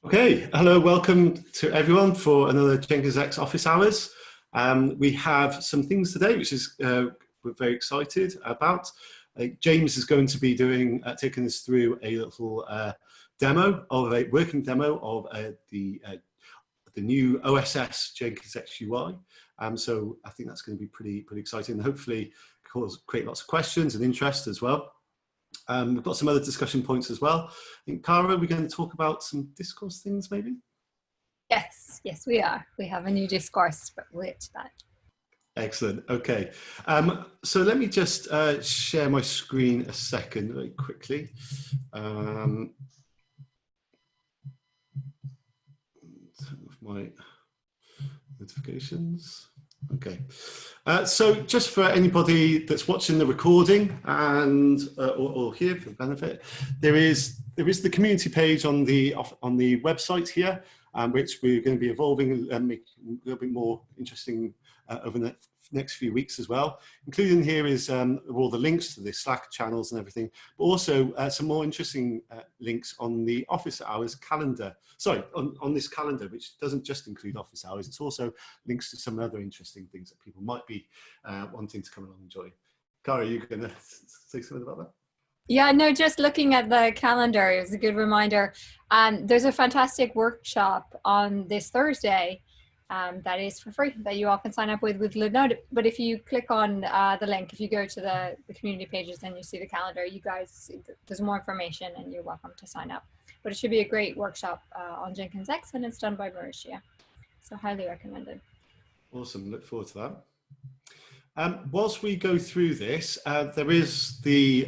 Okay, hello, welcome to everyone for another Jenkins X office hours. We have some things today, which is we're very excited about. James is going to be doing, taking us through a little working demo of the new OSS Jenkins X UI. So I think that's going to be pretty exciting, and hopefully create lots of questions and interest as well. We've got some other discussion points as well. I think, Cara, we're going to talk about some discourse things, maybe? Yes, we are. We have a new discourse, but we'll get to that. Excellent. Okay. So let me just share my screen a second very quickly. Turn off my notifications. Okay, so just for anybody that's watching the recording and or here for the benefit, there is the community page on the website here, which we're going to be evolving and making a little bit more interesting over the next few weeks as well. Including here is all the links to the Slack channels and everything, but also some more interesting links on the office hours calendar. Sorry, on this calendar, which doesn't just include office hours, it's also links to some other interesting things that people might be wanting to come along and join. Cara, are you going to say something about that? Yeah, no, just looking at the calendar, it was a good reminder. There's a fantastic workshop on this Thursday that is for free, that you all can sign up with Linode. But if you click on the link, if you go to the community pages, then you see the calendar. You guys, there's more information and you're welcome to sign up. But it should be a great workshop on Jenkins X, and it's done by Mauricia. So highly recommended. Awesome, look forward to that. Whilst we go through this, there is the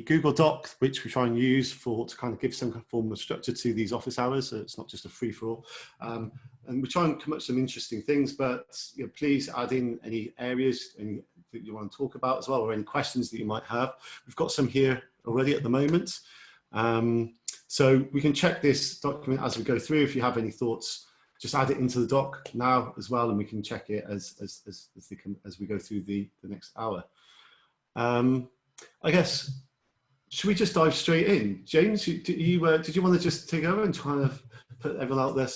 Google Doc, which we try and use to kind of give some form of structure to these office hours. So it's not just a free for all. And we try and come up with some interesting things, but please add in any areas that you want to talk about as well, or any questions that you might have. We've got some here already at the moment. So we can check this document as we go through. If you have any thoughts, just add it into the doc now as well, and we can check it as we go through the next hour. I guess, should we just dive straight in? James, did you want to just take over and try to put everyone out there?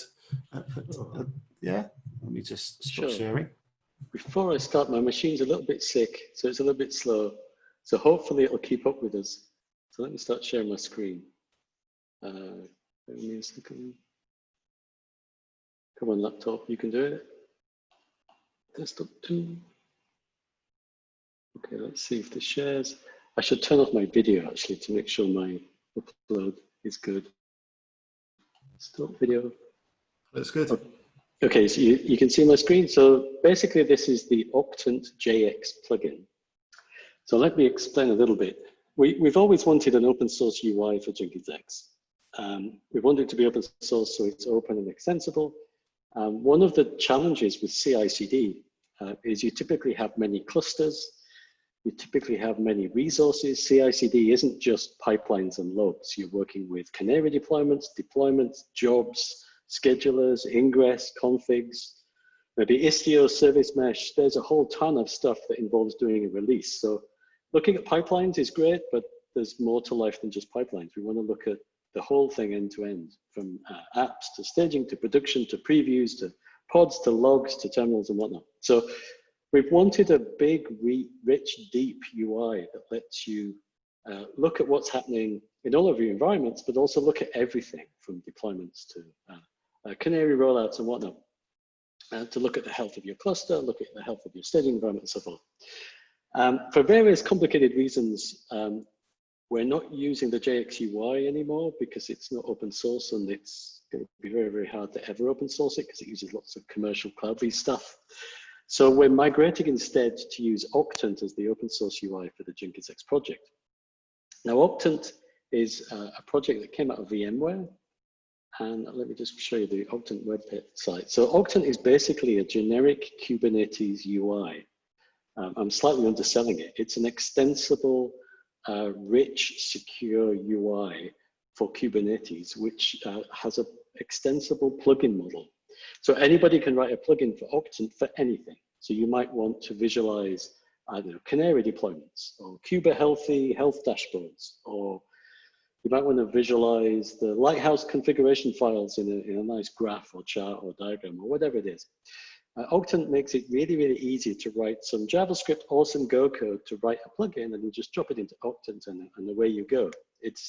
Yeah, let me just stop sharing. Before I start, my machine's a little bit sick, so it's a little bit slow. So hopefully it'll keep up with us. So let me start sharing my screen. Give me a second. Come on, laptop, you can do it. Desktop 2. Okay, let's see if this shares. I should turn off my video actually to make sure my upload is good. Stop video. That's good. Okay, so you can see my screen. So basically this is the Octant JX plugin. So let me explain a little bit. We've always wanted an open source UI for Jenkins X. We want it to be open source so it's open and extensible. One of the challenges with CI/CD is you typically have many clusters, you typically have many resources. CI/CD isn't just pipelines and logs. You're working with Canary deployments, jobs, schedulers, ingress, configs, maybe Istio, service mesh. There's a whole ton of stuff that involves doing a release. So looking at pipelines is great, but there's more to life than just pipelines. We want to look at the whole thing end to end, from apps to staging to production to previews to pods to logs to terminals and whatnot. So we've wanted a big, rich, deep UI that lets you look at what's happening in all of your environments, but also look at everything from deployments to Canary rollouts and whatnot, to look at the health of your cluster, look at the health of your staging environment and so forth. For various complicated reasons, we're not using the JX UI anymore because it's not open source, and it's going to be very, very hard to ever open source it because it uses lots of commercial cloud-based stuff. So we're migrating instead to use Octant as the open source UI for the Jenkins X project. Now, Octant is a project that came out of VMware. And let me just show you the Octant website. So Octant is basically a generic Kubernetes UI. I'm slightly underselling it. It's an extensible, rich, secure UI for Kubernetes, which has an extensible plugin model. So anybody can write a plugin for Octant for anything. So you might want to visualize, I don't know, Canary deployments, or Kuber health dashboards, or you might want to visualize the Lighthouse configuration files in a nice graph or chart or diagram or whatever it is. Octant makes it really, really easy to write some JavaScript or some Go code to write a plugin, and you just drop it into Octant and away you go. It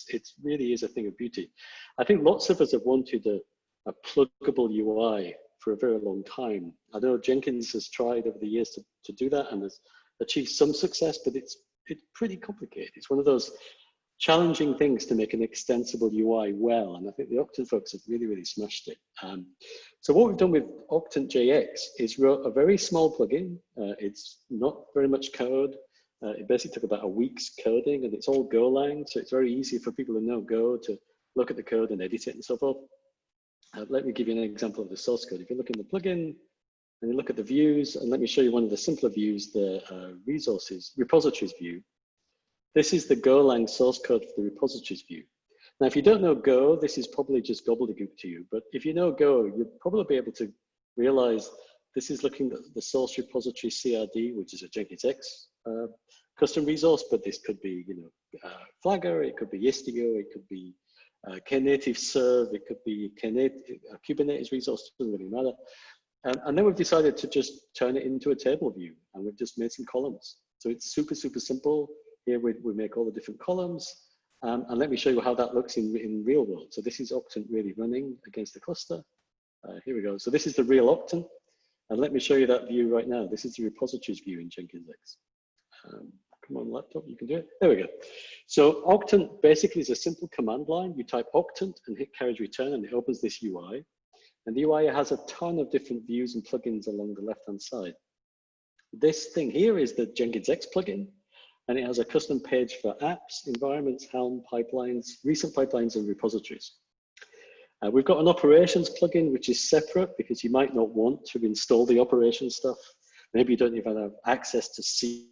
really is a thing of beauty. I think lots of us have wanted a pluggable UI for a very long time. I know Jenkins has tried over the years to do that and has achieved some success, but it's pretty complicated. It's one of those challenging things to make an extensible UI well, and I think the Octant folks have really, really smashed it. So what we've done with Octant JX is wrote a very small plugin. It's not very much code. It basically took about a week's coding, and it's all Golang, so it's very easy for people who know Go to look at the code and edit it and so forth. Let me give you an example of the source code. If you look in the plugin and you look at the views, and let me show you one of the simpler views, the Repositories View. This is the Golang source code for the Repositories View. Now, if you don't know Go, this is probably just gobbledygook to you, but if you know Go, you'll probably be able to realize this is looking at the source repository CRD, which is a Jenkins X custom resource, but this could be, Flagger, it could be Istio, it could be Knative Serve, it could be Kubernetes resource, doesn't really matter. And then we've decided to just turn it into a table view, and we've just made some columns. So it's super, super simple. Here we make all the different columns, and let me show you how that looks in real world. So this is Octant really running against the cluster. Here we go. So this is the real Octant, and let me show you that view right now. This is the repositories view in Jenkins X. Come on, laptop, you can do it. There we go. So Octant basically is a simple command line. You type Octant and hit carriage return, and it opens this UI. And the UI has a ton of different views and plugins along the left-hand side. This thing here is the Jenkins X plugin, and it has a custom page for apps, environments, Helm, pipelines, recent pipelines, and repositories. We've got an operations plugin, which is separate because you might not want to install the operations stuff. Maybe you don't even have access to see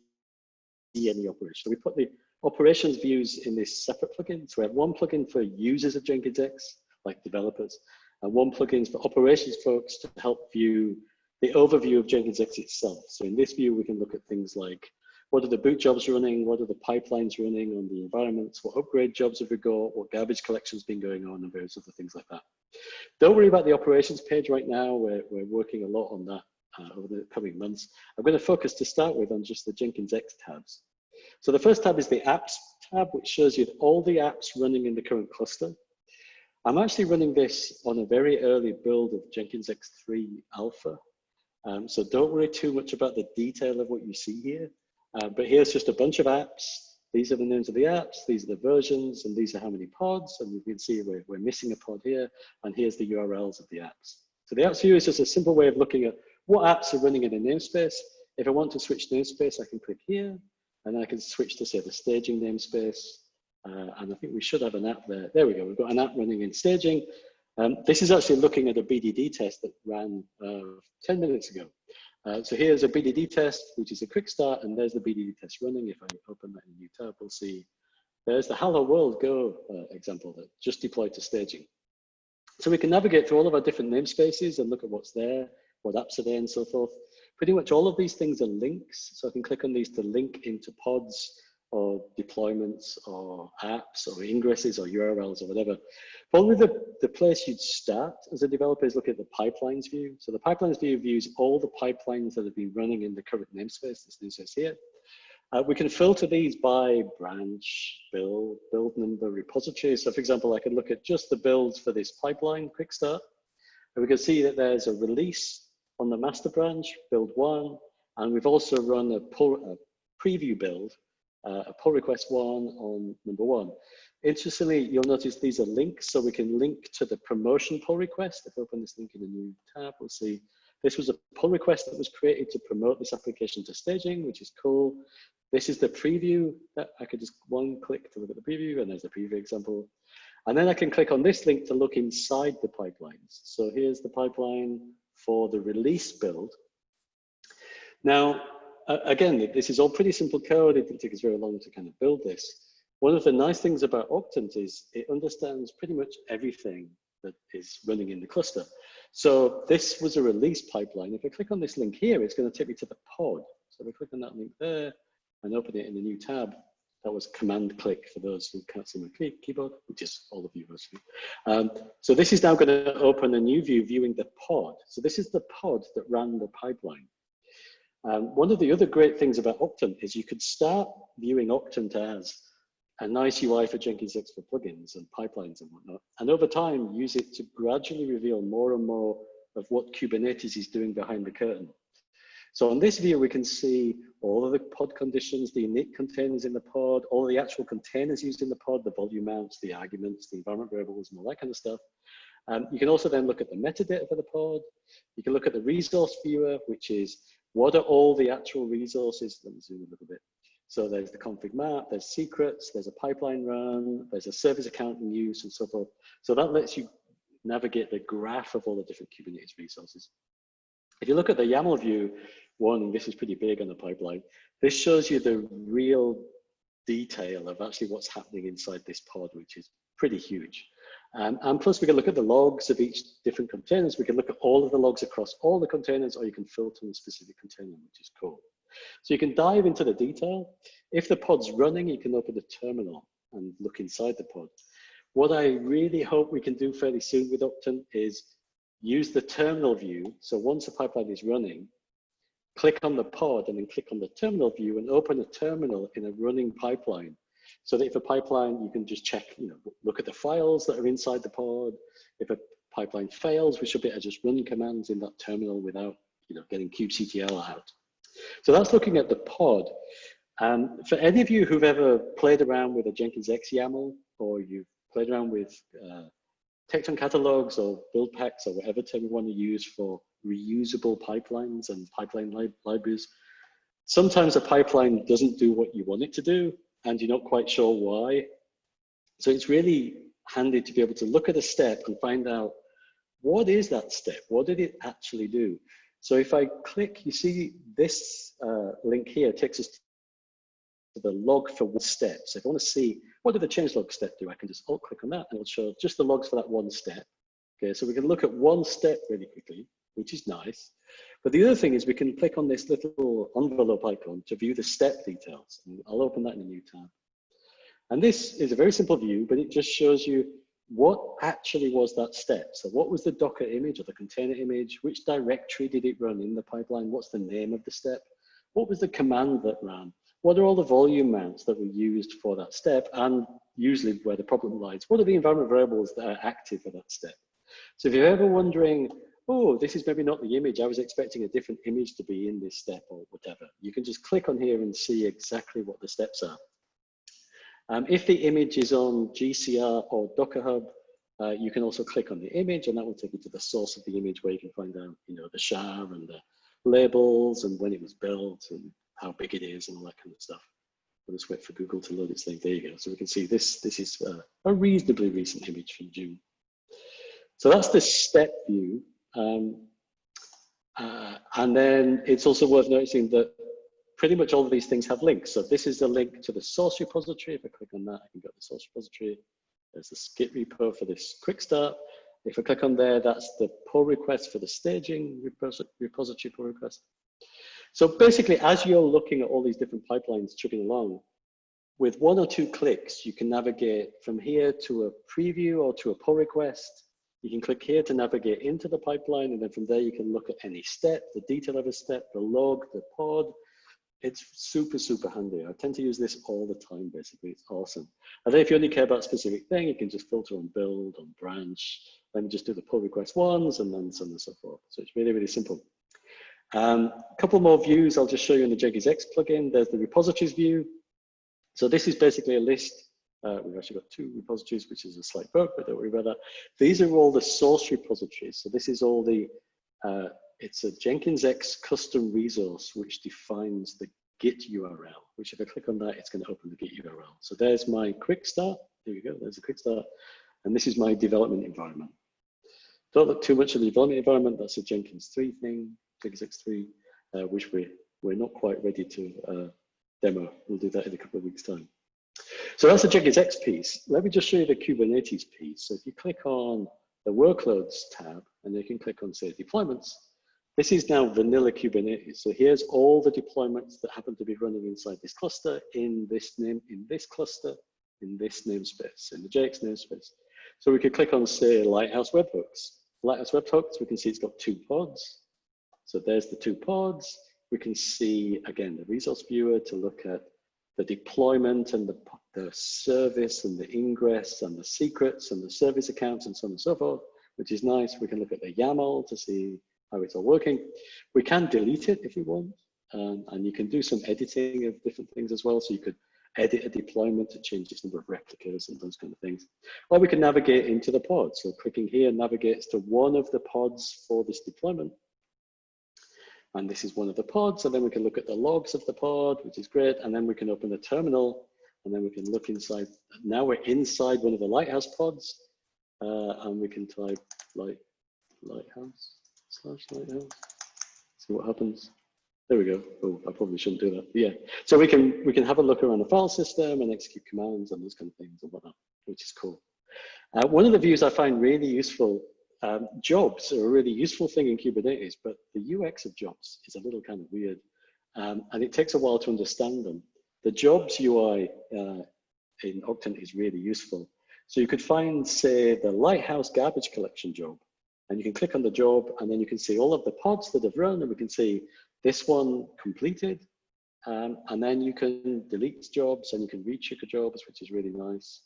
any operation. So we put the operations views in this separate plugin. So we have one plugin for users of Jenkins X, like developers, and one plugin for operations folks to help view the overview of Jenkins X itself. So in this view, we can look at things like, what are the boot jobs running? What are the pipelines running on the environments? What upgrade jobs have we got? What garbage collection's been going on, and various other things like that. Don't worry about the operations page right now. We're working a lot on that over the coming months. I'm going to focus to start with on just the Jenkins X tabs. So the first tab is the apps tab, which shows you all the apps running in the current cluster. I'm actually running this on a very early build of Jenkins X3 Alpha. So don't worry too much about the detail of what you see here. But here's just a bunch of apps. These are the names of the apps, these are the versions, and these are how many pods. And you can see we're missing a pod here, and here's the URLs of the apps. So the apps view is just a simple way of looking at what apps are running in a namespace. If I want to switch namespace, I can click here, and I can switch to, say, the staging namespace. And I think we should have an app there. There we go, we've got an app running in staging. This is actually looking at a BDD test that ran 10 minutes ago. So here's a BDD test, which is a quick start, and there's the BDD test running. If I open that in a new tab, we'll see there's the Hello World Go example that just deployed to staging. So we can navigate through all of our different namespaces and look at what's there, what apps are there, and so forth. Pretty much all of these things are links, so I can click on these to link into pods or deployments or apps or ingresses or URLs or whatever. Probably the place you'd start as a developer is look at the pipelines view. So the pipelines view views all the pipelines that have been running in the current namespace, this namespace here. We can filter these by branch, build number, repository. So for example, I can look at just the builds for this pipeline, quick start. And we can see that there's a release on the master branch, build 1. And we've also run a preview build, a pull request 1 on number 1. Interestingly, you'll notice these are links, so we can link to the promotion pull request. If I open this link in a new tab, we'll see this was a pull request that was created to promote this application to staging, which is cool. This is the preview. I could just one click to look at the preview, and there's the preview example. And then I can click on this link to look inside the pipelines. So here's the pipeline for the release build. Now, again, this is all pretty simple code. It didn't take us very long to kind of build this. One of the nice things about Octant is it understands pretty much everything that is running in the cluster. So this was a release pipeline. If I click on this link here, it's going to take me to the pod. So if I click on that link there and open it in a new tab, That was command click for those who can't see my keyboard, which is all of you mostly. So this is now going to open a new view viewing the pod. So this is the pod that ran the pipeline. One of the other great things about Octant is you could start viewing Octant as a nice UI for Jenkins X for plugins and pipelines and whatnot. And over time, use it to gradually reveal more and more of what Kubernetes is doing behind the curtain. So on this view, we can see all of the pod conditions, the init containers in the pod, all the actual containers used in the pod, the volume mounts, the arguments, the environment variables, and all that kind of stuff. You can also then look at the metadata for the pod. You can look at the resource viewer, which is what are all the actual resources? Let me zoom a little bit. So there's the config map, there's secrets, there's a pipeline run, there's a service account in use and so forth. So that lets you navigate the graph of all the different Kubernetes resources. If you look at the YAML view, warning, this is pretty big on the pipeline. This shows you the real detail of actually what's happening inside this pod, which is pretty huge. And plus we can look at the logs of each different containers. We can look at all of the logs across all the containers, or you can filter on a specific container, which is cool. So you can dive into the detail. If the pod's running, you can open the terminal and look inside the pod. What I really hope we can do fairly soon with Octant is use the terminal view. So once the pipeline is running, click on the pod and then click on the terminal view and open a terminal in a running pipeline. So that if a pipeline, you can just check, look at the files that are inside the pod. If a pipeline fails, we should be able to just run commands in that terminal without, getting kubectl out. So that's looking at the pod. For any of you who've ever played around with a Jenkins X YAML, or you've played around with Tecton catalogs or build packs or whatever term you want to use for reusable pipelines and pipeline libraries, sometimes a pipeline doesn't do what you want it to do, and you're not quite sure why. So it's really handy to be able to look at a step and find out, what is that step? What did it actually do? So if I click, you see this link here takes us to the log for one step. So if I want to see, what did the changelog step do? I can just alt-click on that and it'll show just the logs for that one step. Okay, so we can look at one step really quickly, which is nice. But the other thing is we can click on this little envelope icon to view the step details. And I'll open that in a new tab. And this is a very simple view, but it just shows you what actually was that step. So what was the Docker image or the container image? Which directory did it run in the pipeline? What's the name of the step? What was the command that ran? What are all the volume mounts that were used for that step? And usually where the problem lies, what are the environment variables that are active for that step? So if you're ever wondering, oh, this is maybe not the image, I was expecting a different image to be in this step or whatever, you can just click on here and see exactly what the steps are. If the image is on GCR or Docker Hub, you can also click on the image and that will take you to the source of the image where you can find out, the SHA and the labels and when it was built and how big it is and all that kind of stuff. I'll just wait for Google to load its thing. There you go. So we can see this is a reasonably recent image from June. So that's the step view. And then it's also worth noticing that pretty much all of these things have links. So this is a link to the source repository. If I click on that, I can go to the source repository. There's the Git repo for this quick start. If I click on there, that's the pull request for the staging repository pull request. So basically, as you're looking at all these different pipelines chugging along, with one or two clicks, you can navigate from here to a preview or to a pull request. You can click here to navigate into the pipeline, and then from there you can look at any step, the detail of a step, the log, the pod. It's super, super handy. I tend to use this all the time, basically. It's awesome. And then if you only care about a specific thing, you can just filter on build, on branch. Let me just do the pull request ones, and then so on and so forth. So it's really, really simple. A couple more views I'll just show you in the Jenkins X plugin. There's the repositories view. So this is basically a list. We've actually got two repositories, which is a slight bug, but don't worry about that. These are all the source repositories. So this is all the, it's a Jenkins X custom resource, which defines the Git URL, which if I click on that, it's going to open the Git URL. So there's my quick start. There we go. There's a quick start. And this is my development environment. Don't look too much at the development environment. That's a Jenkins 3 thing, Jenkins X3, which we're not quite ready to demo. We'll do that in a couple of weeks' time. So that's the Jenkins X piece. Let me just show you the Kubernetes piece. So if you click on the workloads tab, and you can click on, say, deployments, This is now vanilla Kubernetes. So here's all the deployments that happen to be running inside this cluster in this cluster, in this namespace, in the JX namespace. So we could click on, say, Lighthouse Webhooks. Lighthouse Webhooks, we can see it's got 2 pods. So there's the 2 pods. We can see, again, the resource viewer to look at the deployment and the service and the ingress and the secrets and the service accounts and so on and so forth, which is nice. We can look at the YAML to see how it's all working. We can delete it if you want, and you can do some editing of different things as well. So you could edit a deployment to change its number of replicas and those kind of things. Or we can navigate into the pod. So clicking here navigates to one of the pods for this deployment. And this is one of the pods, and then we can look at the logs of the pod, which is great. And then we can open the terminal, and then we can look inside. Now we're inside one of the Lighthouse pods, and we can type lighthouse/lighthouse. See what happens. There we go. Oh, I probably shouldn't do that. Yeah. So we can have a look around the file system and execute commands and those kind of things and whatnot, which is cool. One of the views I find really useful. Jobs are a really useful thing in Kubernetes, but the UX of jobs is a little kind of weird, and it takes a while to understand them. The jobs UI in Octant is really useful. So you could find, say, the Lighthouse garbage collection job, and you can click on the job, and then you can see all of the pods that have run, and we can see this one completed, and then you can delete jobs and you can recheck jobs, which is really nice.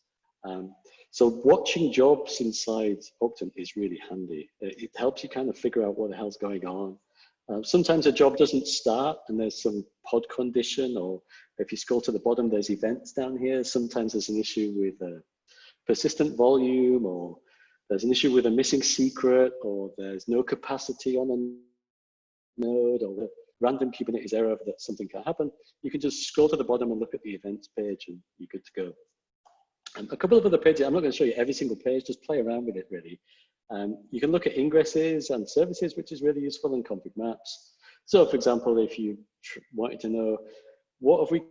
So watching jobs inside Octant is really handy. It helps you kind of figure out what the hell's going on. Sometimes a job doesn't start and there's some pod condition, or if you scroll to the bottom, there's events down here. Sometimes there's an issue with persistent volume, or there's an issue with a missing secret, or there's no capacity on a node, or a random Kubernetes error that something can happen. You can just scroll to the bottom and look at the events page and you're good to go. And a couple of other pages, I'm not going to show you every single page, just play around with it really. You can look at ingresses and services, which is really useful, in config maps. So for example, if you wanted to know what have we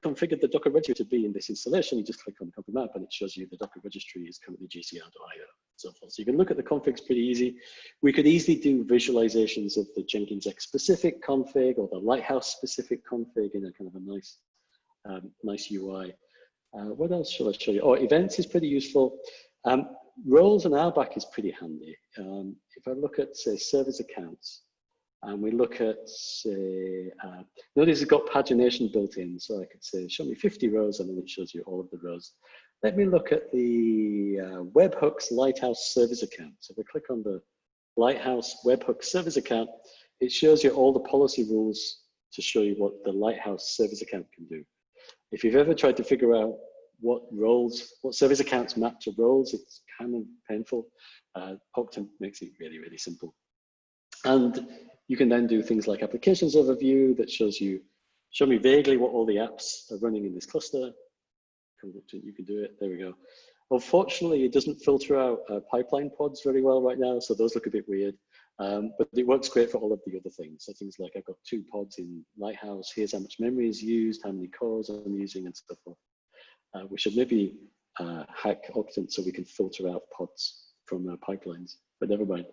configured the Docker registry to be in this installation, you just click on the config map and it shows you the Docker registry is currently gcr.io, so forth. So you can look at the configs pretty easy. We could easily do visualizations of the Jenkins X specific config or the Lighthouse specific config in a kind of a nice UI. What else shall I show you? Oh, events is pretty useful. Roles and RBAC is pretty handy. If I look at, say, service accounts, and we look at, say, notice it's got pagination built in, so I could say, show me 50 rows, and then it shows you all of the rows. Let me look at the webhooks Lighthouse service account. So if I click on the Lighthouse webhook service account, it shows you all the policy rules to show you what the Lighthouse service account can do. If you've ever tried to figure out what service accounts map to roles, it's kind of painful. Octant makes it really, really simple. And you can then do things like applications overview that shows you, show me vaguely what all the apps are running in this cluster. You can do it, there we go. Unfortunately, it doesn't filter out pipeline pods very well right now, so those look a bit weird. But it works great for all of the other things. So things like I've got 2 pods in Lighthouse, here's how much memory is used, how many cores I'm using, and so forth. We should maybe hack Octant so we can filter out pods from pipelines, but never mind.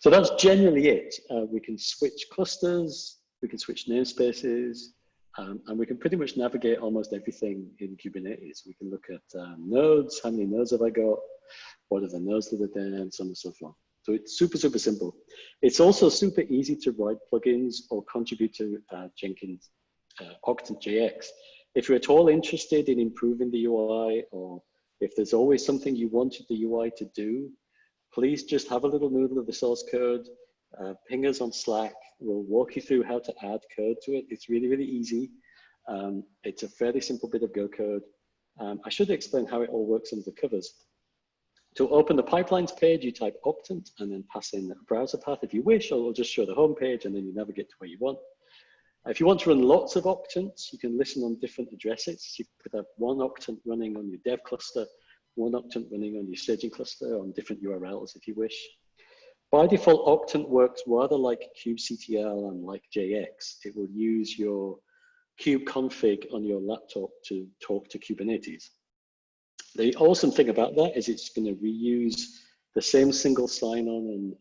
So that's generally it. We can switch clusters, we can switch namespaces, and we can pretty much navigate almost everything in Kubernetes. We can look at nodes, how many nodes have I got, what are the nodes that are there, and so on and so forth. So it's super, super simple. It's also super easy to write plugins or contribute to Jenkins Octant JX. If you're at all interested in improving the UI, or if there's always something you wanted the UI to do, please just have a little noodle of the source code, ping us on Slack. We'll walk you through how to add code to it. It's really, really easy. It's a fairly simple bit of Go code. I should explain how it all works under the covers. To open the pipelines page, you type Octant and then pass in a browser path if you wish, or it'll just show the home page and then you navigate to where you want. If you want to run lots of Octants, you can listen on different addresses. You could have one Octant running on your dev cluster, one Octant running on your staging cluster on different URLs if you wish. By default, Octant works rather like kubectl and like JX. It will use your kube config on your laptop to talk to Kubernetes. The awesome thing about that is it's going to reuse the same single sign-on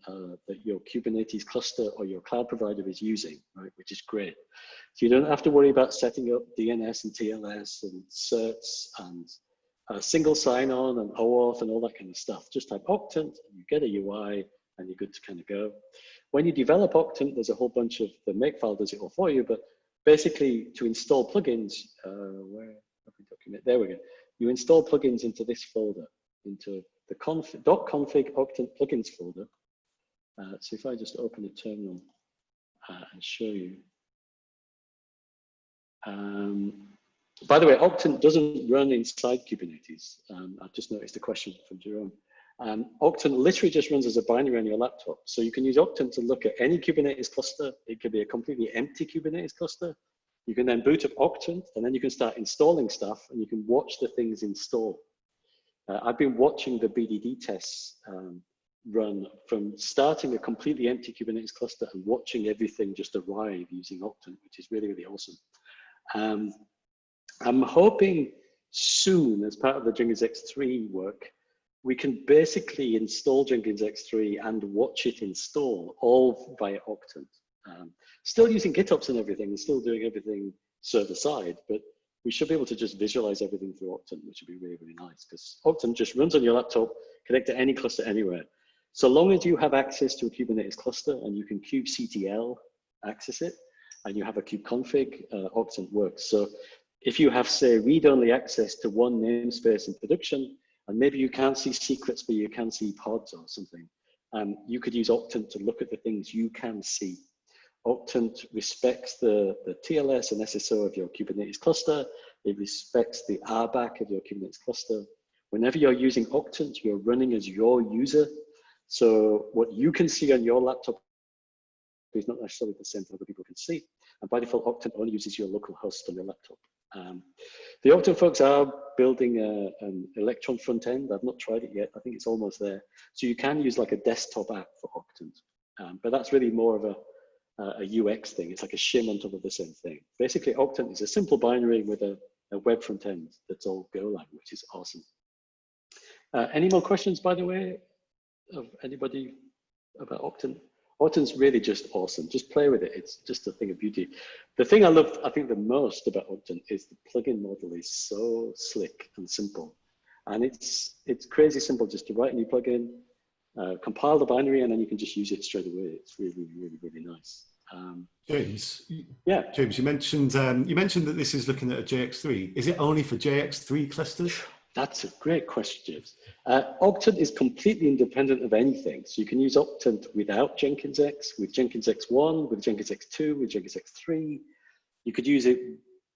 that your Kubernetes cluster or your cloud provider is using, right? Which is great. So you don't have to worry about setting up DNS and TLS and certs and single sign-on and OAuth and all that kind of stuff. Just type Octant, you get a UI, and you're good to kind of go. When you develop Octant, there's a whole bunch of, the makefile does it all for you, but basically to install plugins, where have we document? There we go. You install plugins into this folder, into the .config Octant plugins folder. So if I just open a terminal and show you. By the way, Octant doesn't run inside Kubernetes. I've just noticed a question from Jerome. Octant literally just runs as a binary on your laptop. So you can use Octant to look at any Kubernetes cluster. It could be a completely empty Kubernetes cluster. You can then boot up Octant, and then you can start installing stuff, and you can watch the things install. I've been watching the BDD tests run from starting a completely empty Kubernetes cluster and watching everything just arrive using Octant, which is really, really awesome. I'm hoping soon, as part of the Jenkins X3 work, we can basically install Jenkins X3 and watch it install all via Octant. Still using GitOps and everything, and still doing everything server-side, but we should be able to just visualize everything through Octant, which would be really, really nice, because Octant just runs on your laptop, connect to any cluster anywhere. So long as you have access to a Kubernetes cluster and you can kubectl access it, and you have a kubeconfig, Octant works. So if you have, say, read-only access to one namespace in production, and maybe you can't see secrets, but you can see pods or something, you could use Octant to look at the things you can see. Octant respects the TLS and SSO of your Kubernetes cluster. It respects the RBAC of your Kubernetes cluster. Whenever you're using Octant, you're running as your user. So what you can see on your laptop is not necessarily the same that other people can see. And by default, Octant only uses your local host on your laptop. The Octant folks are building an Electron front end. I've not tried it yet. I think it's almost there. So you can use like a desktop app for Octant. But that's really more of a UX thing. It's like a shim on top of the same thing. Basically, Octant is a simple binary with a web front end that's all Golang, which is awesome. Any more questions, by the way, of anybody about Octant? Octant's really just awesome. Just play with it. It's just a thing of beauty. The thing I love, I think, the most about Octant is the plugin model is so slick and simple. And it's crazy simple just to write a new plugin, compile the binary, and then you can just use it straight away. It's really, really, really nice. James, yeah. James, you mentioned that this is looking at a JX3. Is it only for JX3 clusters? That's a great question, James. Octant is completely independent of anything. So you can use Octant without Jenkins X, with Jenkins X1, with Jenkins X2, with Jenkins X3. You could use it,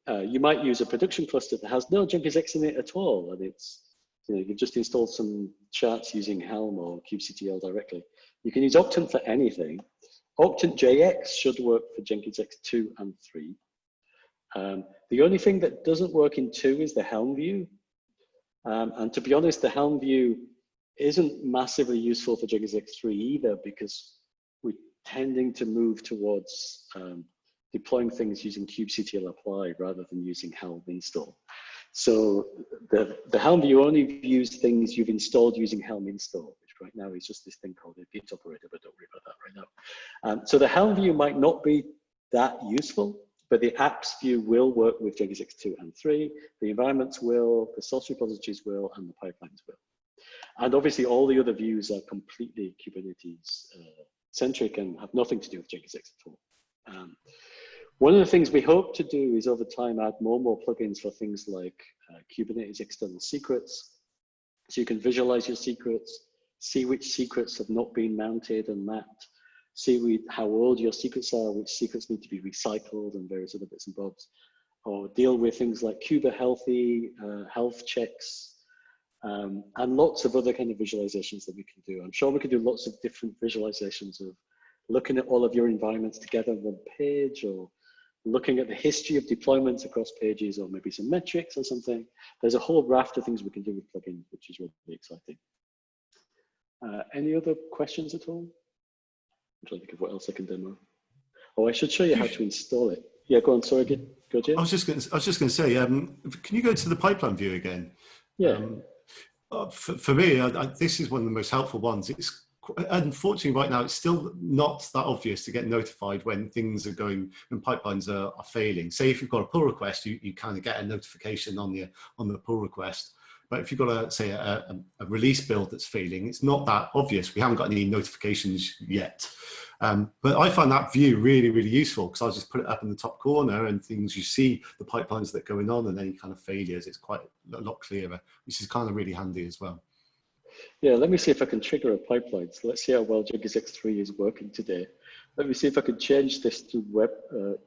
you might use a production cluster that has no Jenkins X in it at all. And it's, you've just installed some charts using Helm or kubectl directly. You can use Octant for anything. Octant JX should work for Jenkins X2 and 3. The only thing that doesn't work in 2 is the Helm view. And to be honest, the Helm view isn't massively useful for Jenkins X3 either, because we're tending to move towards deploying things using kubectl apply rather than using Helm install. So the Helm view only views things you've installed using Helm install, which right now is just this thing called a Git operator, but don't worry about that right now. So the Helm view might not be that useful, but the apps view will work with Jenkins X2 and 3. The environments will, the source repositories will, and the pipelines will. And obviously all the other views are completely Kubernetes centric and have nothing to do with Jenkins X at all. One of the things we hope to do is over time add more and more plugins for things like Kubernetes external secrets. So you can visualize your secrets, see which secrets have not been mounted and mapped, see how old your secrets are, which secrets need to be recycled, and various other bits and bobs, or deal with things like Kuba healthy, health checks, and lots of other kind of visualizations that we can do. I'm sure we can do lots of different visualizations of looking at all of your environments together on one page, or looking at the history of deployments across pages, or maybe some metrics or something. There's a whole raft of things we can do with plugins, which is really exciting. Any other questions at all? I'm trying to think of what else I can demo. Oh, I should show you how to install it. Yeah, go on. Sorry, go Jim. I was just going to say, can you go to the pipeline view again? Yeah. For me, this is one of the most helpful ones. It's unfortunately right now it's still not that obvious to get notified when things are going, when pipelines are failing. Say if you've got a pull request, you kind of get a notification on the pull request. But if you've got a release build that's failing, it's not that obvious. We haven't got any notifications yet. But I find that view really, really useful because I'll just put it up in the top corner and things, you see the pipelines that are going on and any kind of failures. It's quite a lot clearer, which is kind of really handy as well. Yeah, let me see if I can trigger a pipeline. So let's see how well Jenkins X3 is working today. Let me see if I can change this to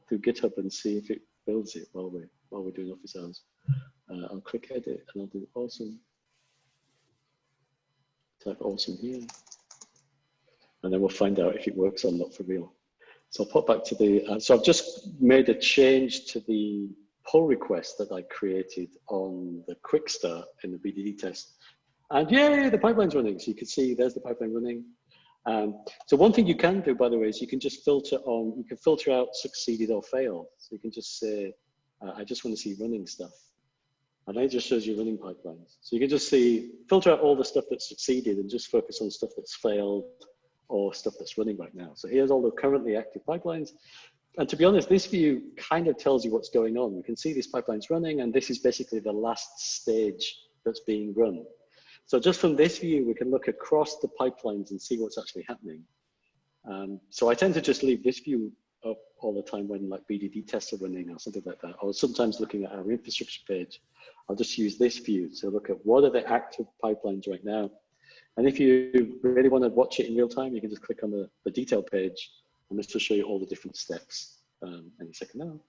through GitHub and see if it builds it while we're doing office hours. I'll click edit and I'll do awesome. Type awesome here. And then we'll find out if it works or not for real. So I'll pop back to the, so I've just made a change to the pull request that I created on the quick start in the BDD test. And yay, the pipeline's running. So you can see there's the pipeline running. So one thing you can do, by the way, is you can just filter on, you can filter out succeeded or failed. So you can just say, I just want to see running stuff. And it just shows you running pipelines. So you can just see, filter out all the stuff that's succeeded and just focus on stuff that's failed or stuff that's running right now. So here's all the currently active pipelines. And to be honest, this view kind of tells you what's going on. You can see these pipelines running, and this is basically the last stage that's being run. So just from this view, we can look across the pipelines and see what's actually happening. So I tend to just leave this view up all the time when like BDD tests are running or something like that, or sometimes looking at our infrastructure page. I'll just use this view to look at what are the active pipelines right now. And if you really want to watch it in real time, you can just click on the detail page and this will show you all the different steps. Any second now.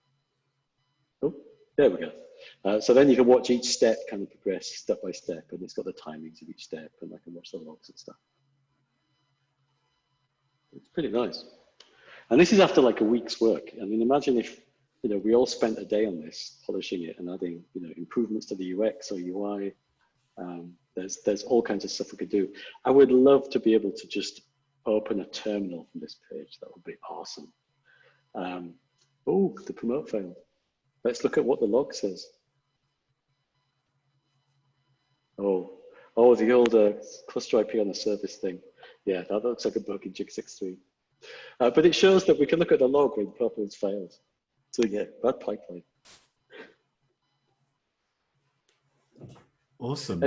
Oh, there we go. So then you can watch each step kind of progress step by step, and it's got the timings of each step, and I can watch the logs and stuff. It's pretty nice. And this is after like a week's work. I mean, imagine if, you know, we all spent a day on this, polishing it and adding, you know, improvements to the UX or UI. There's all kinds of stuff we could do. I would love to be able to just open a terminal from this page. That would be awesome. Oh, the promote failed. Let's look at what the log says. Oh, the old cluster IP on the service thing. Yeah, that looks like a bug in Jenkins X3. But it shows that we can look at the log when pipeline's failed. So yeah, bad pipeline. Awesome.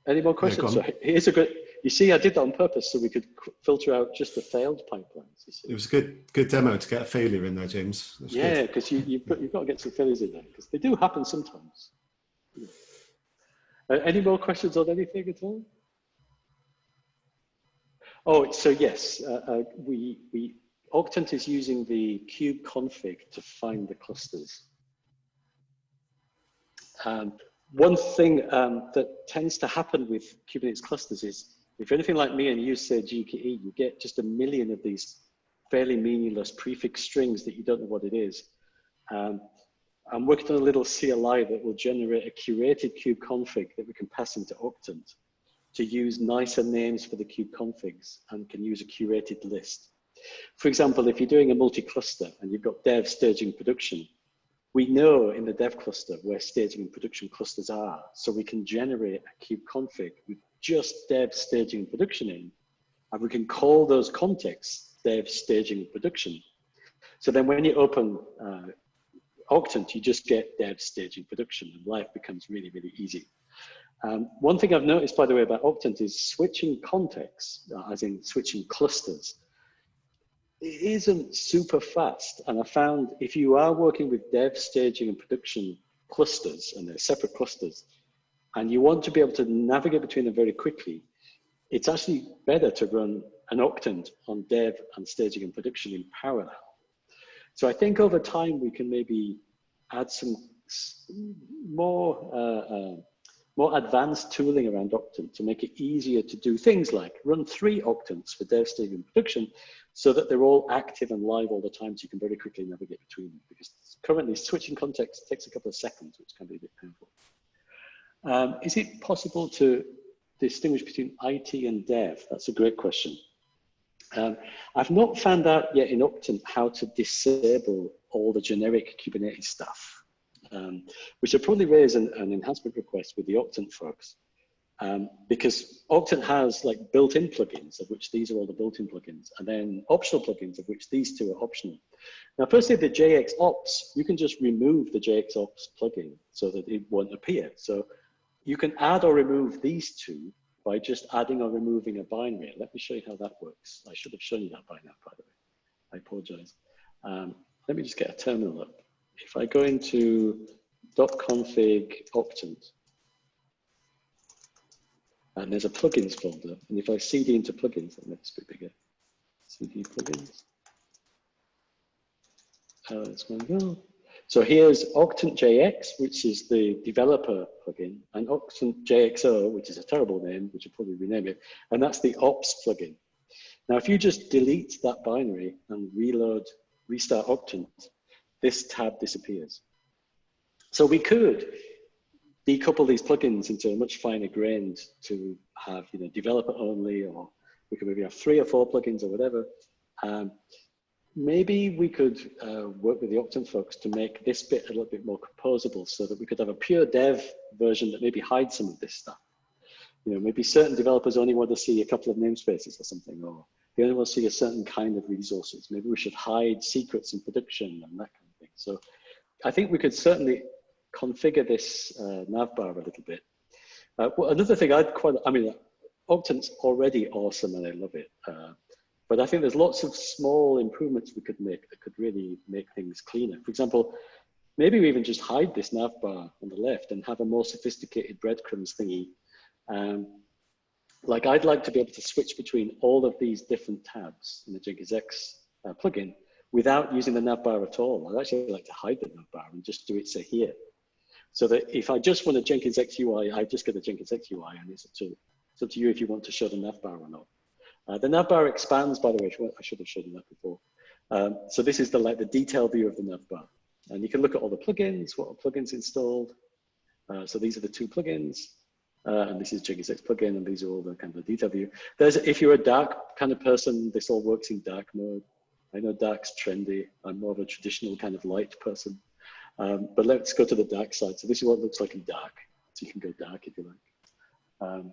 Any more questions? So here's a good, you see, I did that on purpose so we could filter out just the failed pipelines. You see. It was a good demo to get a failure in there, James. Yeah, because you've got to get some failures in there because they do happen sometimes. Yeah. Any more questions on anything at all? Oh, so yes, Octant is using the kubeconfig to find the clusters. One thing that tends to happen with Kubernetes clusters is if you're anything like me and you say GKE, you get just a million of these fairly meaningless prefix strings that you don't know what it is. I'm working on a little CLI that will generate a curated kubeconfig that we can pass into Octant to use nicer names for the kubeconfigs and can use a curated list. For example, if you're doing a multi-cluster and you've got dev, staging, production, we know in the dev cluster where staging and production clusters are, so we can generate a kubeconfig with just dev, staging, and production in, and we can call those contexts dev, staging, and production. So then when you open Octant, you just get dev, staging, production, and life becomes really, really easy. One thing I've noticed, by the way, about Octant is switching contexts, as in switching clusters. It isn't super fast. And I found if you are working with dev, staging, and production clusters, and they're separate clusters, and you want to be able to navigate between them very quickly, it's actually better to run an Octant on dev and staging and production in parallel. So I think over time, we can maybe add some more advanced tooling around Octant to make it easier to do things like run 3 Octants for dev, staging, and production so that they're all active and live all the time so you can very quickly navigate between them. Because currently switching context takes a couple of seconds, which can be a bit painful. Is it possible to distinguish between IT and dev? That's a great question. I've not found out yet in Octant how to disable all the generic Kubernetes stuff. We should probably raise an enhancement request with the Octant folks. because Octant has like built-in plugins, of which these are all the built-in plugins, and then optional plugins, of which these two are optional. Now, firstly, the JX Ops, you can just remove the JX Ops plugin so that it won't appear. So you can add or remove these two by just adding or removing a binary. Let me show you how that works. I should have shown you that by now, by the way. I apologize. Let me just get a terminal up. If I go into .config Octant, and there's a plugins folder, and if I cd into plugins, that makes it a bit bigger. CD plugins. Let's go. So here's Octant JX, which is the developer plugin, and Octant JXO, which is a terrible name, which will probably rename it, and that's the ops plugin. Now, if you just delete that binary and restart Octant, this tab disappears. So we could decouple these plugins into a much finer grained to have, you know, developer only, or we could maybe have 3 or 4 plugins or whatever. Maybe we could work with the Octant folks to make this bit a little bit more composable so that we could have a pure dev version that maybe hides some of this stuff. You know, maybe certain developers only want to see a couple of namespaces or something, or they only want to see a certain kind of resources. Maybe we should hide secrets in production and that kind of thing. So I think we could certainly configure this navbar a little bit. Well, another thing I mean, Octant's already awesome and I love it. But I think there's lots of small improvements we could make that could really make things cleaner. For example, maybe we even just hide this navbar on the left and have a more sophisticated breadcrumbs thingy. Like I'd like to be able to switch between all of these different tabs in the Jenkins X plugin without using the navbar at all. I'd actually like to hide the navbar and just do it, say, here. So that if I just want a Jenkins X UI, I just get a Jenkins X UI, and it's up to you if you want to show the navbar or not. The navbar expands, by the way. I should have shown you that before. So this is the detail view of the navbar, and you can look at all the plugins, what are plugins installed. So these are the 2 plugins, and this is Jenkins X plugin, and these are all the kind of the detail view. If you're a dark kind of person, this all works in dark mode. I know dark's trendy. I'm more of a traditional kind of light person. But let's go to the dark side. So this is what it looks like in dark. So you can go dark if you like.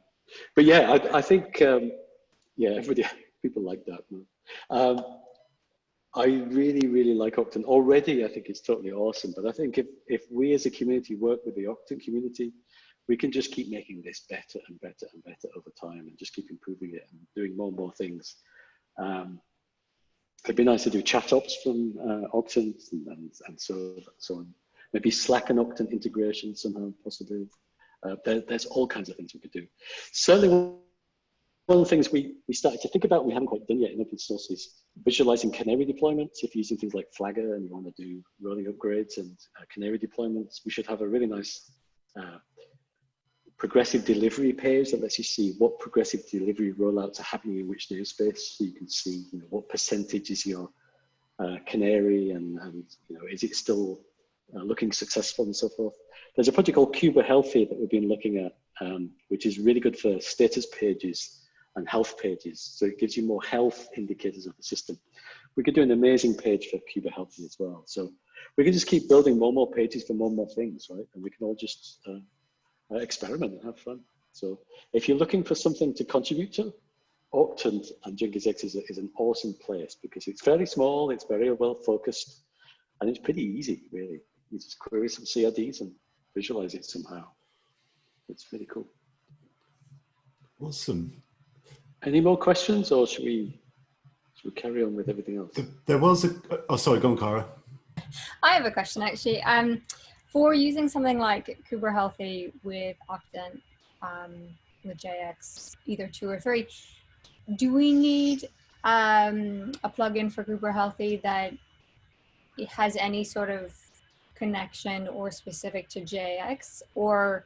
But yeah, I think, yeah, people like dark mode. I really, really like Octant. Already, I think it's totally awesome. But I think if we as a community work with the Octant community, we can just keep making this better and better and better over time and just keep improving it and doing more and more things. It'd be nice to do chat ops from Octant and so on. Maybe Slack and Octant integration somehow, possibly. There's all kinds of things we could do. Certainly, one of the things we started to think about, we haven't quite done yet in open source, is visualizing Canary deployments. If you're using things like Flagger and you want to do rolling upgrades and Canary deployments, we should have a really nice progressive delivery page that lets you see what progressive delivery rollouts are happening in which namespace, so you can see, you know, what percentage is your Canary and you know, is it still looking successful and so forth. There's a project called KubeHealthy that we've been looking at, which is really good for status pages and health pages. So it gives you more health indicators of the system. We could do an amazing page for KubeHealthy as well. So we can just keep building more and more pages for more and more things, right? And we can all just experiment and have fun. So if you're looking for something to contribute to, Octant and Jenkins X is an awesome place because it's fairly small, it's very well focused, and it's pretty easy, really. You just query some CRDs and visualize it somehow. It's really cool. Awesome. Any more questions, or should we carry on with everything else? There was oh, sorry, go on, Cara. I have a question actually. For using something like KubeHealthy with Octant, with JX, either 2 or 3, do we need a plugin for KubeHealthy that it has any sort of connection or specific to JX, or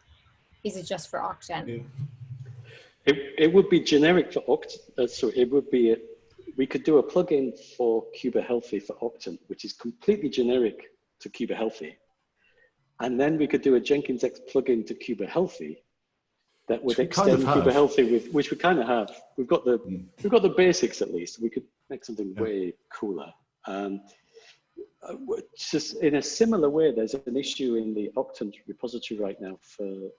is it just for Octant? Yeah. It would be generic for Octant. So it would be we could do a plugin for KubeHealthy for Octant, which is completely generic to KubeHealthy. And then we could do a Jenkins X plugin to KubeHealthy that would extend KubeHealthy with, which we kind of have. We've got the basics at least. We could make something way cooler. Just in a similar way, there's an issue in the Octant repository right now for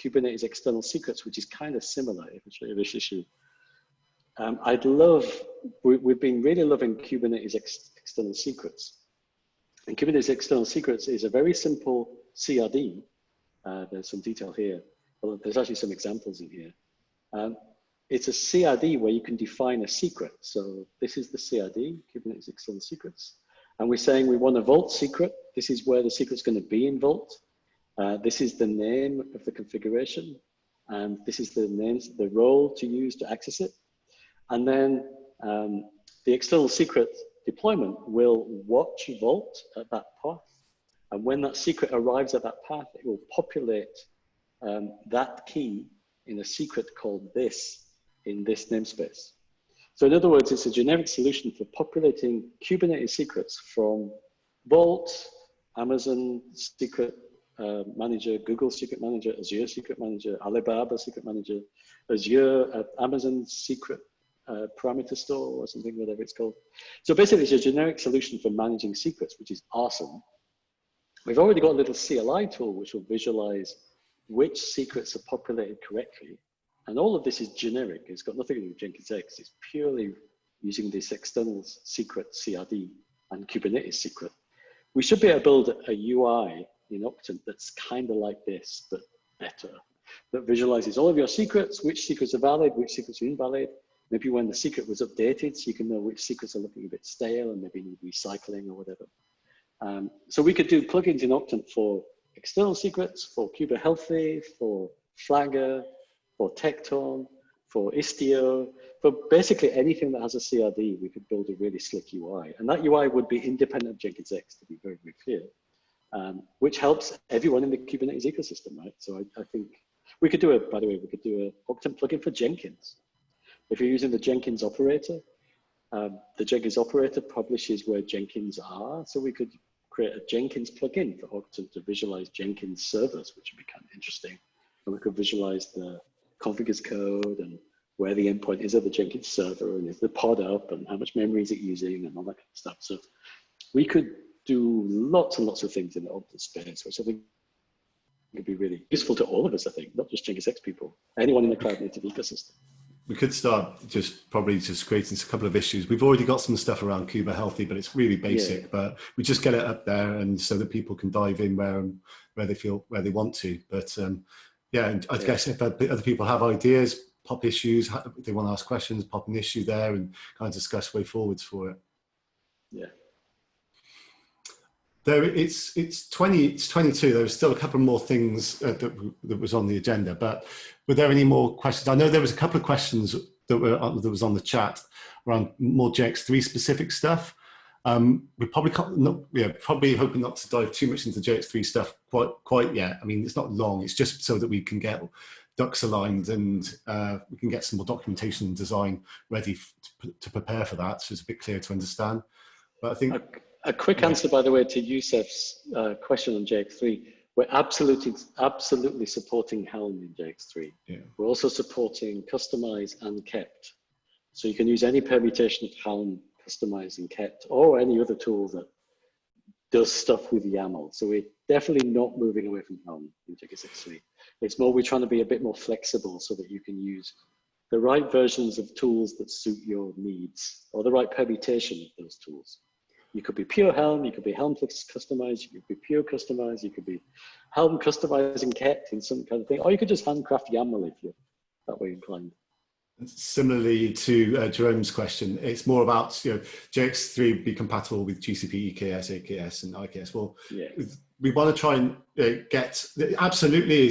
Kubernetes external secrets, which is kind of similar. If I show you this issue, we've been really loving Kubernetes external secrets. And Kubernetes external secrets is a very simple CRD. There's some detail here. Well, there's actually some examples in here. It's a CRD where you can define a secret. So this is the CRD, Kubernetes external secrets. And we're saying we want a Vault secret. This is where the secret's going to be in Vault. This is the name of the configuration. And this is the role to use to access it. And then the external secret deployment will watch Vault at that path. And when that secret arrives at that path, it will populate that key in a secret called this in this namespace. So in other words, it's a generic solution for populating Kubernetes secrets from Vault, Amazon Secret Manager, Google Secret Manager, Azure Secret Manager, Alibaba Secret Manager, Azure, Amazon Secret Parameter Store or something, whatever it's called. So basically it's a generic solution for managing secrets, which is awesome. We've already got a little CLI tool which will visualize which secrets are populated correctly. And all of this is generic. It's got nothing to do with Jenkins X. It's purely using this external secret CRD and Kubernetes secret. We should be able to build a UI in Octant that's kind of like this, but better. That visualizes all of your secrets, which secrets are valid, which secrets are invalid. Maybe when the secret was updated, so you can know which secrets are looking a bit stale and maybe need recycling or whatever. So we could do plugins in Octant for external secrets, for KubeHealthy, for Flagger, for Tecton, for Istio, for basically anything that has a CRD, we could build a really slick UI. And that UI would be independent of Jenkins X, to be very, very clear, which helps everyone in the Kubernetes ecosystem, right? So I think we could do by the way, we could do a Octant plugin for Jenkins. If you're using the Jenkins operator, the Jenkins operator publishes where Jenkins are. So we could create a Jenkins plugin for Octant to visualize Jenkins servers, which would be kind of interesting. And we could visualize the config as code and where the endpoint is of the Jenkins server and is the pod up and how much memory is it using and all that kind of stuff. So we could do lots and lots of things in the Octant space, which I think could be really useful to all of us, I think, not just Jenkins X people, anyone in the cloud native ecosystem. We could start probably just creating a couple of issues. We've already got some stuff around KubeHealthy, but it's really basic, but we just get it up there and so that people can dive in where they want to. But yeah, and I guess if other people have ideas, pop issues, if they want to ask questions, pop an issue there and kind of discuss way forwards for it. Yeah. It's 22. There's still a couple more things that was on the agenda, but were there any more questions? I know there was a couple of questions that was on the chat around more JX3 specific stuff. We probably probably hoping not to dive too much into JX3 stuff quite yet. I mean, it's not long. It's just so that we can get ducks aligned and we can get some more documentation and design ready to prepare for that, so it's a bit clearer to understand. But I think a quick answer, by the way, to Yusef's question on JX3. We're absolutely supporting Helm in JX3. Yeah. We're also supporting Customize and Kept. So you can use any permutation of Helm, Customize and Kept, or any other tool that does stuff with YAML. So we're definitely not moving away from Helm in Jenkins X3. It's more we're trying to be a bit more flexible so that you can use the right versions of tools that suit your needs or the right permutation of those tools. You could be pure Helm, you could be Helm customized, you could be pure customized, you could be Helm customized and kept in some kind of thing, or you could just handcraft YAML if you're that way inclined. Similarly to Jerome's question, it's more about JX3 be compatible with GCP, EKS, AKS, and IKS. Well, yeah. We want to try and get absolutely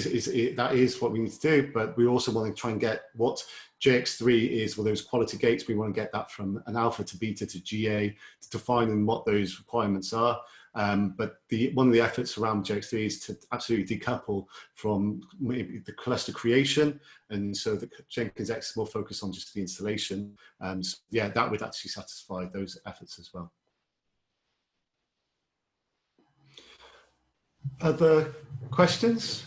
that is what we need to do, but we also want to try and get what JX3 is, well, those quality gates. We want to get that from an alpha to beta to GA to define what those requirements are. But one of the efforts around JX3 is to absolutely decouple from maybe the cluster creation, and so the Jenkins X is more focused on just the installation. So yeah, that would actually satisfy those efforts as well. Other questions?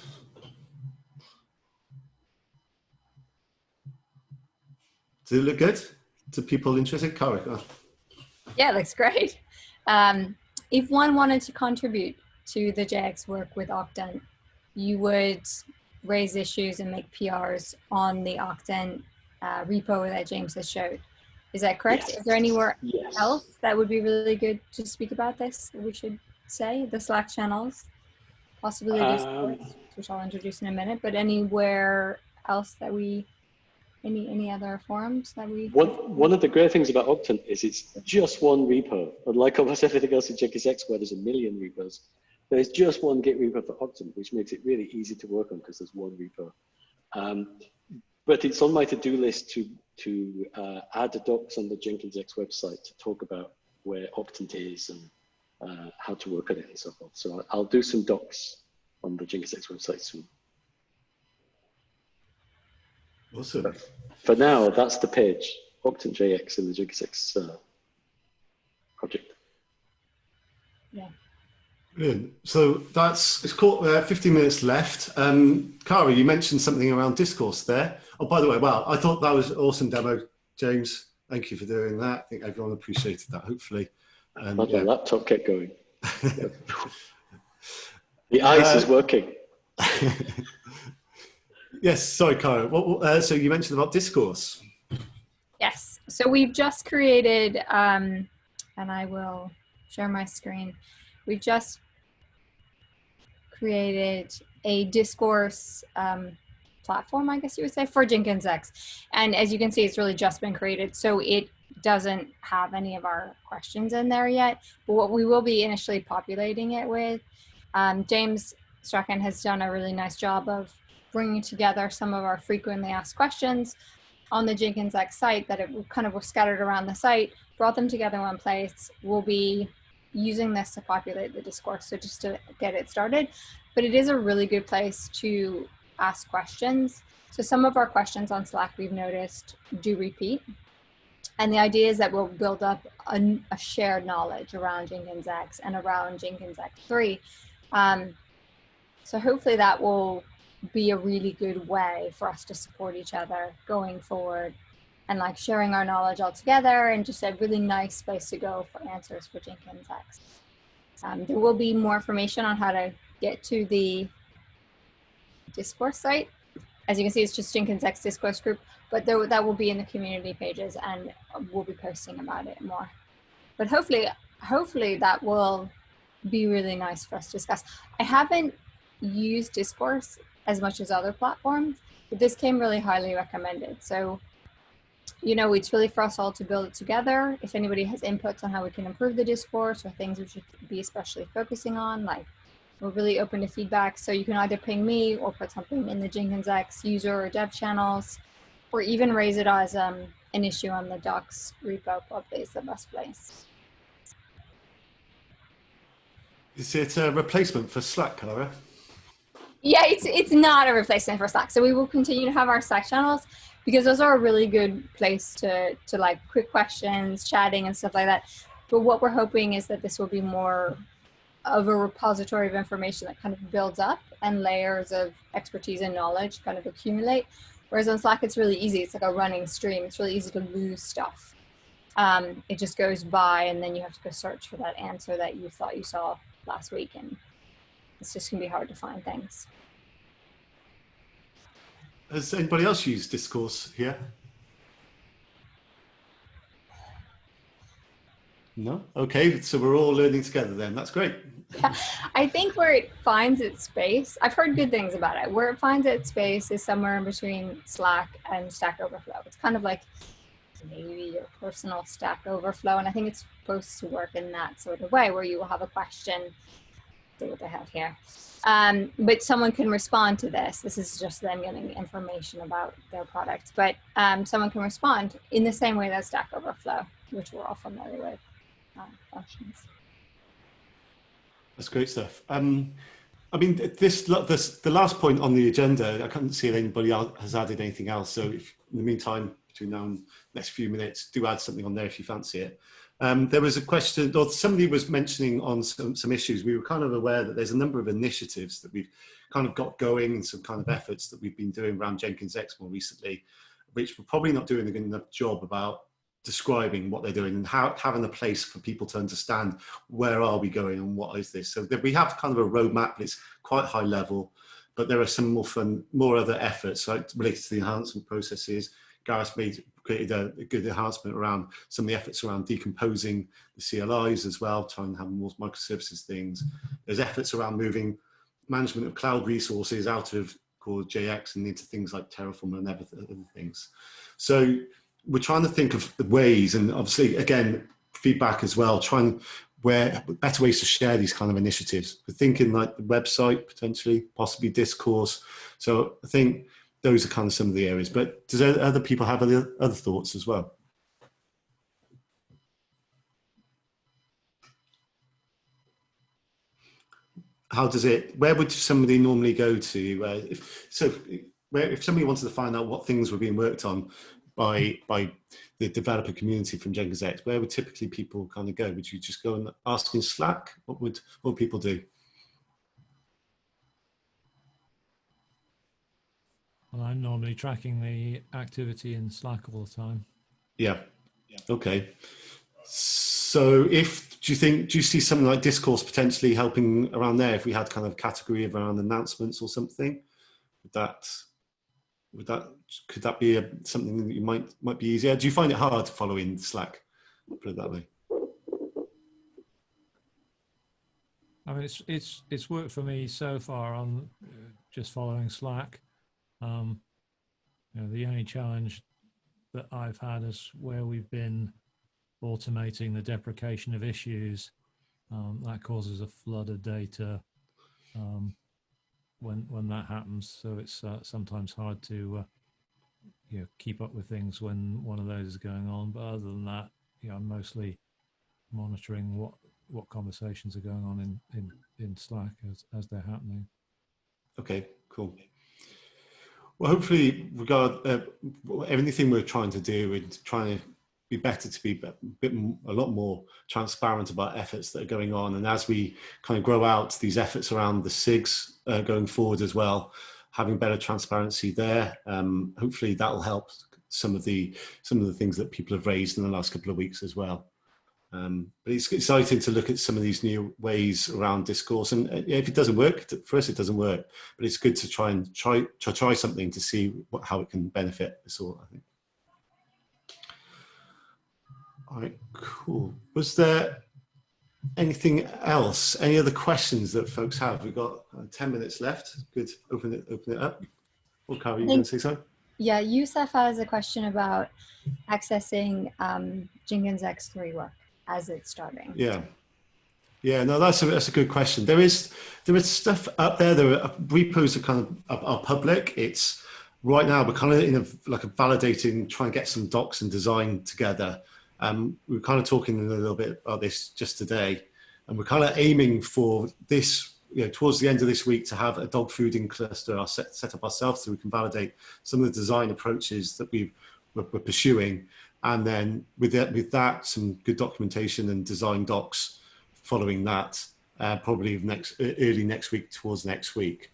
Does it look good? To people interested? Kari? Yeah, it looks great. If one wanted to contribute to the JX work with Octant, you would raise issues and make PRs on the Octant repo that James has showed. Is that correct? Yes. Is there anywhere Yes. else that would be really good to speak about this that we should say? The Slack channels, possibly the Discourse, which I'll introduce in a minute, but anywhere else that we, any other forums that we... One of the great things about Octant is it's just one repo. Unlike almost everything else in Jenkins X where there's a million repos, there's just one Git repo for Octant, which makes it really easy to work on because there's one repo. But it's on my to-do list to add the docs on the Jenkins X website to talk about where Octant is and how to work on it and so forth. So I'll do some docs on the Jenkins X website soon. Awesome. But for now, that's the page, Octant JX in the Jenkins X project. Yeah. Brilliant. So it's caught 15 minutes left. Kara, you mentioned something around Discourse there. Oh, by the way, wow, I thought that was an awesome demo, James. Thank you for doing that. I think everyone appreciated that, hopefully. And, My laptop kept going. The ice is working. Yes, sorry, Kara. So you mentioned about Discourse. Yes. So we've just created, and I will share my screen. We've just created a Discourse platform, I guess you would say, for Jenkins X. And as you can see, it's really just been created. So it doesn't have any of our questions in there yet. But what we will be initially populating it with, James Strachan has done a really nice job of bringing together some of our frequently asked questions on the Jenkins X site that it kind of were scattered around the site, brought them together in one place. We'll be using this to populate the Discourse, so just to get it started. But it is a really good place to ask questions. So some of our questions on Slack we've noticed do repeat. And the idea is that we'll build up a shared knowledge around Jenkins X and around Jenkins X3. So hopefully that will be a really good way for us to support each other going forward and like sharing our knowledge all together, and just a really nice place to go for answers for Jenkins X. There will be more information on how to get to the Discourse site. As you can see, it's just Jenkins X Discourse group, but that will be in the community pages, and we'll be posting about it more. But hopefully that will be really nice for us to discuss. I haven't used Discourse as much as other platforms, but this came really highly recommended. So, you know, it's really for us all to build it together. If anybody has inputs on how we can improve the Discourse or things we should be especially focusing on, like, we're really open to feedback. So you can either ping me or put something in the Jenkins X user or dev channels, or even raise it as an issue on the docs repo. Probably is the best place. Is it a replacement for Slack, Kara? Yeah, it's not a replacement for Slack. So we will continue to have our Slack channels, because those are a really good place to like quick questions, chatting and stuff like that. But what we're hoping is that this will be more of a repository of information that kind of builds up, and layers of expertise and knowledge kind of accumulate. Whereas on Slack, it's really easy. It's like a running stream. It's really easy to lose stuff. It just goes by, and then you have to go search for that answer that you thought you saw last week. And it's just gonna be hard to find things. Has anybody else used Discourse here? No? Okay, so we're all learning together then. That's great. Yeah, I think where it finds its space, I've heard good things about it. Where it finds its space is somewhere in between Slack and Stack Overflow. It's kind of like maybe your personal Stack Overflow, and I think it's supposed to work in that sort of way, where you will have a question. See what they have here. But someone can respond to this. This is just them getting information about their product. But someone can respond in the same way that Stack Overflow, which we're all familiar with, functions. That's great stuff. I mean, the last point on the agenda, I can't see if anybody else has added anything else. So if, in the meantime, between now and the next few minutes, do add something on there if you fancy it. There was a question, or somebody was mentioning on some issues. We were kind of aware that there's a number of initiatives that we've kind of got going, and some kind of efforts that we've been doing around Jenkins X more recently, which we're probably not doing a good enough job about describing what they're doing and having a place for people to understand where are we going and what is this. So that we have kind of a roadmap, but it's quite high level, but there are some more other efforts like related to the enhancement processes. Gareth created a good enhancement around some of the efforts around decomposing the CLIs as well, trying to have more microservices things. There's efforts around moving management of cloud resources out of core JX and into things like Terraform and other things. So we're trying to think of ways, and obviously, again, feedback as well, trying where better ways to share these kind of initiatives. We're thinking like the website, potentially, possibly Discourse. So I think those are kind of some of the areas, but does other people have other thoughts as well? How does it, where would somebody normally go to? If somebody wanted to find out what things were being worked on by the developer community from Jenkins X, where would typically people kind of go? Would you just go and ask in Slack? What would people do? Well, I'm normally tracking the activity in Slack all the time. Yeah. Okay. So do you see something like Discourse potentially helping around there if we had kind of category around announcements or something? Could that be something that you might be easier? Do you find it hard to follow in Slack? Put it that way. I mean, it's worked for me so far on just following Slack. You know, the only challenge that I've had is where we've been automating the deprecation of issues. That causes a flood of data when that happens. So it's sometimes hard to keep up with things when one of those is going on. But other than that, I'm mostly monitoring what conversations are going on in Slack as they're happening. Okay, cool. Well, hopefully, everything we're trying to do and trying to be better to be a lot more transparent about efforts that are going on. And as we kind of grow out these efforts around the SIGs going forward as well, having better transparency there, hopefully that will help some of the things that people have raised in the last couple of weeks as well. But it's exciting to look at some of these new ways around Discourse, and if it doesn't work, for us it doesn't work. But it's good to try something to see how it can benefit us all, I think. All right, cool. Was there anything else? Any other questions that folks have? We've got 10 minutes left. Good. Open it up. Or Carrie, you going to say so? Yeah, Yusuf has a question about accessing Jenkins X3 work as it's starting. Yeah, no, that's a good question. There is stuff up there. There are repos are public. It's right now we're kind of in a validating, trying to get some docs and design together. We were kind of talking a little bit about this just today, and we're kind of aiming for this, towards the end of this week to have a dog fooding cluster set up ourselves so we can validate some of the design approaches that we're pursuing. And then with that, some good documentation and design docs following that, probably early next week towards next week.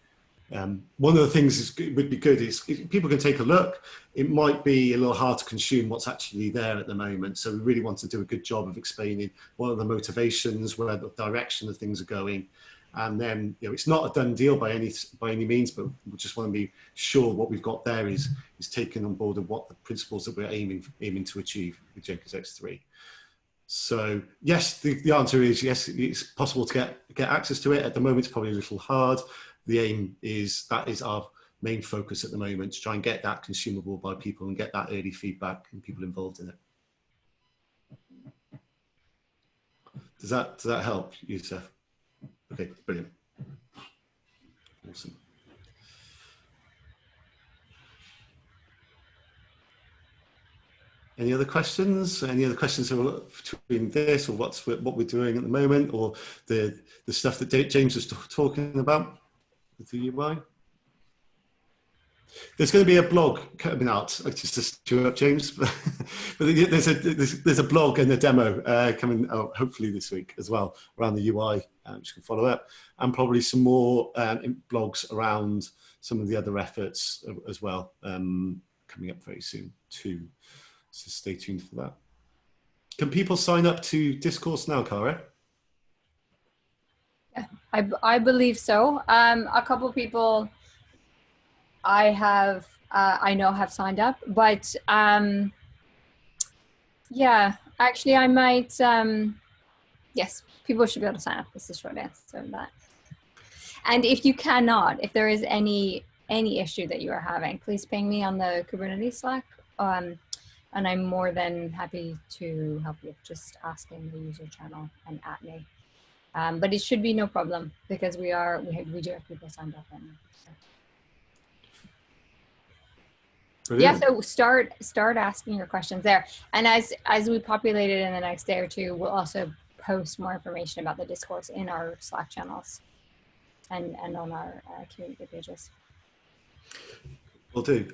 One of the things would be good is if people can take a look. It might be a little hard to consume what's actually there at the moment. So we really want to do a good job of explaining what are the motivations, where the direction of things are going. And then, it's not a done deal by any means, but we just want to be sure what we've got there is taken on board of what the principles that we're aiming to achieve with Jenkins X3. So yes, the answer is yes, it's possible to get access to it. At the moment, it's probably a little hard. The aim is that is our main focus at the moment, to try and get that consumable by people and get that early feedback and people involved in it. Does that help, Yusuf? Okay, brilliant. Awesome. Any other questions? Any other questions between this or what we're doing at the moment, or the stuff that James was talking about with the UI? There's going to be a blog coming out. Just to chew up, James. But there's a blog and a demo coming out hopefully this week as well around the UI, which you can follow up, and probably some more blogs around some of the other efforts as well coming up very soon too. So stay tuned for that. Can people sign up to Discourse now, Cara? Yeah, I believe so. A couple of people I know have signed up, but yeah, actually I might, yes, people should be able to sign up. This is the short answer to that. And if you cannot, if there is any issue that you are having, please ping me on the Kubernetes Slack. And I'm more than happy to help you. Just ask in the user channel and at me. But it should be no problem because we do have people signed up. Yeah, so start asking your questions there. And as we populate it in the next day or two, we'll also post more information about the Discourse in our Slack channels and on our community pages. Will do.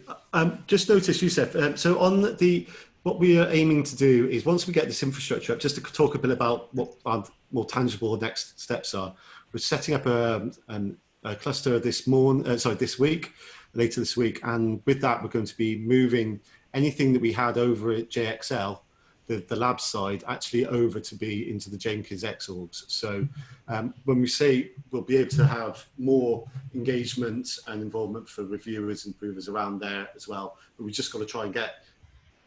Just notice, Youssef, so on what we are aiming to do is once we get this infrastructure up, just to talk a bit about what our more tangible next steps are, we're setting up a cluster this week, later this week. And with that, we're going to be moving anything that we had over at JXL, the lab side, actually over to be into the Jenkins X orgs. So when we say we'll be able to have more engagement and involvement for reviewers and improvers around there as well, but we just got to try and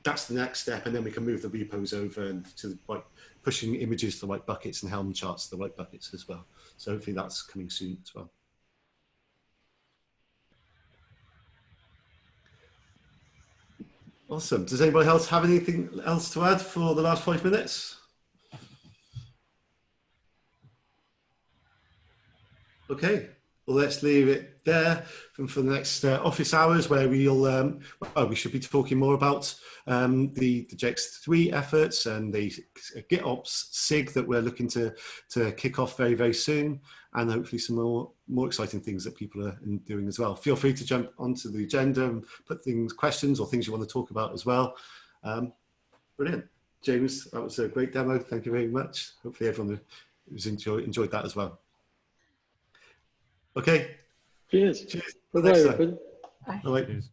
that's the next step, and then we can move the repos over and to pushing images to the right buckets and Helm charts to the right buckets as well. So hopefully that's coming soon as well. Awesome. Does anybody else have anything else to add for the last 5 minutes? Okay. Well, let's leave it there for the next office hours, where we should be talking more about the JX3 efforts and the GitOps SIG that we're looking to kick off very, very soon, and hopefully some more exciting things that people are doing as well. Feel free to jump onto the agenda and put questions or things you want to talk about as well. Brilliant. James, that was a great demo. Thank you very much. Hopefully everyone has enjoyed that as well. Okay. Cheers. Cheers. Bye-bye. Bye. Cheers.